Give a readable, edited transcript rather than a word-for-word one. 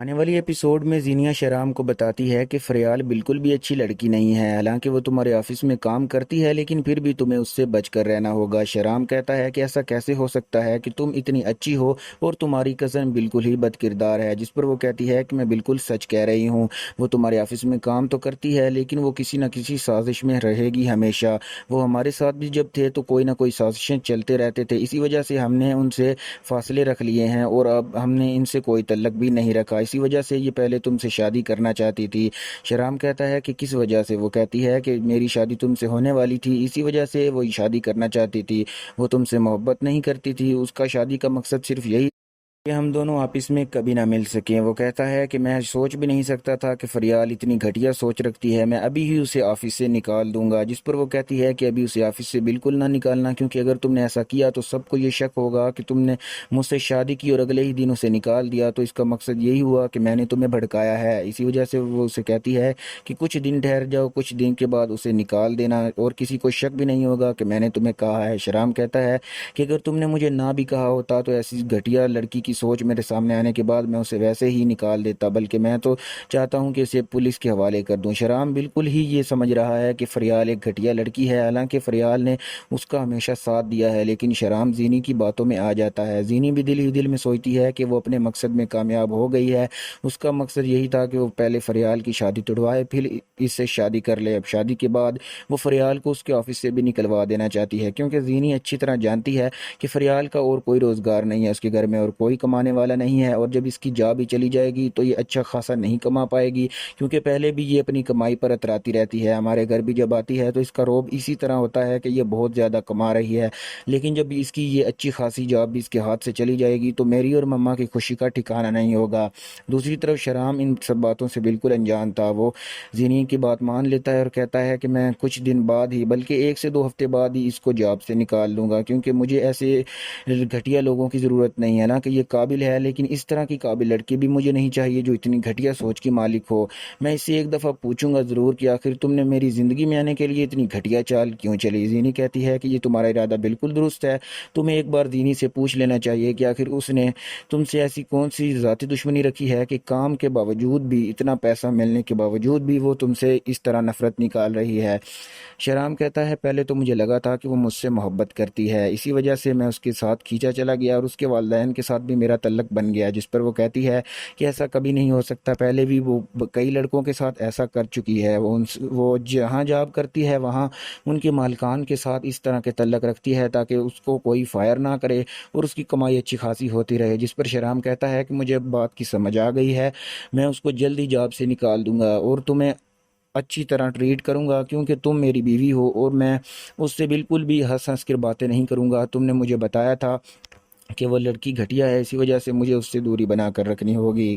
آنے والی ایپیسوڈ میں زینیا شہرام کو بتاتی ہے کہ فریال بالکل بھی اچھی لڑکی نہیں ہے، حالانکہ وہ تمہارے آفس میں کام کرتی ہے لیکن پھر بھی تمہیں اس سے بچ کر رہنا ہوگا۔ شہرام کہتا ہے کہ ایسا کیسے ہو سکتا ہے کہ تم اتنی اچھی ہو اور تمہاری کزن بالکل ہی بد کردار ہے، جس پر وہ کہتی ہے کہ میں بالکل سچ کہہ رہی ہوں، وہ تمہارے آفس میں کام تو کرتی ہے لیکن وہ کسی نہ کسی سازش میں رہے گی ہمیشہ۔ وہ ہمارے ساتھ بھی جب تھے تو کوئی نہ کوئی سازشیں چلتے رہتے تھے، اسی وجہ سے ہم نے ان سے فاصلے رکھ لیے ہیں اور اب ہم نے ان سے کوئی تعلق بھی نہیں رکھا، اسی وجہ سے یہ پہلے تم سے شادی کرنا چاہتی تھی۔ شہرام کہتا ہے کہ کس وجہ سے؟ وہ کہتی ہے کہ میری شادی تم سے ہونے والی تھی، اسی وجہ سے وہ شادی کرنا چاہتی تھی، وہ تم سے محبت نہیں کرتی تھی، اس کا شادی کا مقصد صرف یہی کہ ہم دونوں آپس میں کبھی نہ مل سکیں۔ وہ کہتا ہے کہ میں سوچ بھی نہیں سکتا تھا کہ فریال اتنی گھٹیا سوچ رکھتی ہے، میں ابھی ہی اسے آفس سے نکال دوں گا، جس پر وہ کہتی ہے کہ ابھی اسے آفس سے بالکل نہ نکالنا، کیونکہ اگر تم نے ایسا کیا تو سب کو یہ شک ہوگا کہ تم نے مجھ سے شادی کی اور اگلے ہی دن اسے نکال دیا، تو اس کا مقصد یہی ہوا کہ میں نے تمہیں بھڑکایا ہے۔ اسی وجہ سے وہ اسے کہتی ہے کہ کچھ دن ٹھہر جاؤ، کچھ دن کے بعد اسے نکال دینا اور کسی کو شک بھی نہیں ہوگا کہ میں نے تمہیں کہا ہے۔ شہرام کہتا ہے کہ اگر تم نے مجھے نہ بھی کہا ہوتا تو ایسی گھٹیا لڑکی کی سوچ میرے سامنے آنے کے بعد میں اسے ویسے ہی نکال دیتا، بلکہ میں تو چاہتا ہوں کہ اسے پولیس کے حوالے کر دوں۔ شہرام بالکل ہی یہ سمجھ رہا ہے کہ فریال ایک گھٹیا لڑکی ہے، حالانکہ فریال نے اس کا ہمیشہ ساتھ دیا ہے، لیکن شہرام زینی کی باتوں میں آ جاتا ہے۔ زینی بھی دل ہی دل میں سوچتی ہے کہ وہ اپنے مقصد میں کامیاب ہو گئی ہے، اس کا مقصد یہی تھا کہ وہ پہلے فریال کی شادی توڑوائے پھر اس سے شادی کر لے۔ اب شادی کے بعد وہ فریال کو اس کے آفس سے بھی نکلوا دینا چاہتی ہے، کیونکہ زینی اچھی طرح جانتی ہے کہ فریال کا اور کوئی روزگار نہیں ہے، اس کے گھر میں اور کوئی کمانے والا نہیں ہے، اور جب اس کی جاب بھی چلی جائے گی تو یہ اچھا خاصا نہیں کما پائے گی، کیونکہ پہلے بھی یہ اپنی کمائی پر اتراتی رہتی ہے، ہمارے گھر بھی جب آتی ہے تو اس کا روب اسی طرح ہوتا ہے کہ یہ بہت زیادہ کما رہی ہے، لیکن جب اس کی یہ اچھی خاصی جاب بھی اس کے ہاتھ سے چلی جائے گی تو میری اور مما کی خوشی کا ٹھکانہ نہیں ہوگا۔ دوسری طرف شہرام ان سب باتوں سے بالکل انجان تھا، وہ زینی کی بات مان لیتا ہے اور کہتا ہے کہ میں کچھ دن بعد ہی، بلکہ 1 سے 2 ہفتے بعد ہی اس کو جاب سے نکال دوں گا، کیونکہ مجھے ایسے گھٹیا لوگوں کی ضرورت نہیں ہے، نا کہ یہ قابل ہے لیکن اس طرح کی قابل لڑکی بھی مجھے نہیں چاہیے جو اتنی گھٹیا سوچ کی مالک ہو۔ میں اس سے ایک دفعہ پوچھوں گا ضرور کہ آخر تم نے میری زندگی میں آنے کے لیے اتنی گھٹیا چال کیوں چلی؟ زینی کہتی ہے کہ یہ تمہارا ارادہ بالکل درست ہے، تمہیں ایک بار زینی سے پوچھ لینا چاہیے کہ آخر اس نے تم سے ایسی کون سی ذاتی دشمنی رکھی ہے کہ کام کے باوجود بھی، اتنا پیسہ ملنے کے باوجود بھی وہ تم سے اس طرح نفرت نکال رہی ہے۔ شہرام کہتا ہے پہلے تو مجھے لگا تھا کہ وہ مجھ سے محبت کرتی ہے، اسی وجہ سے میں اس کے ساتھ کھینچا چلا گیا اور اس کے والدین کے ساتھ بھی میرا تعلق بن گیا، جس پر وہ کہتی ہے کہ ایسا کبھی نہیں ہو سکتا، پہلے بھی وہ کئی لڑکوں کے ساتھ ایسا کر چکی ہے، وہ جہاں جاب کرتی ہے وہاں ان کے مالکان کے ساتھ اس طرح کے تعلق رکھتی ہے تاکہ اس کو کوئی فائر نہ کرے اور اس کی کمائی اچھی خاصی ہوتی رہے، جس پر شہرام کہتا ہے کہ مجھے بات کی سمجھ آ گئی ہے، میں اس کو جلد ہی جاب سے نکال دوں گا اور تمہیں اچھی طرح ٹریٹ کروں گا، کیونکہ تم میری بیوی ہو اور میں اس سے بالکل بھی ہنس ہنس کر باتیں نہیں کروں گا، تم نے مجھے بتایا تھا کہ وہ لڑکی گھٹیا ہے، اسی وجہ سے مجھے اس سے دوری بنا کر رکھنی ہوگی۔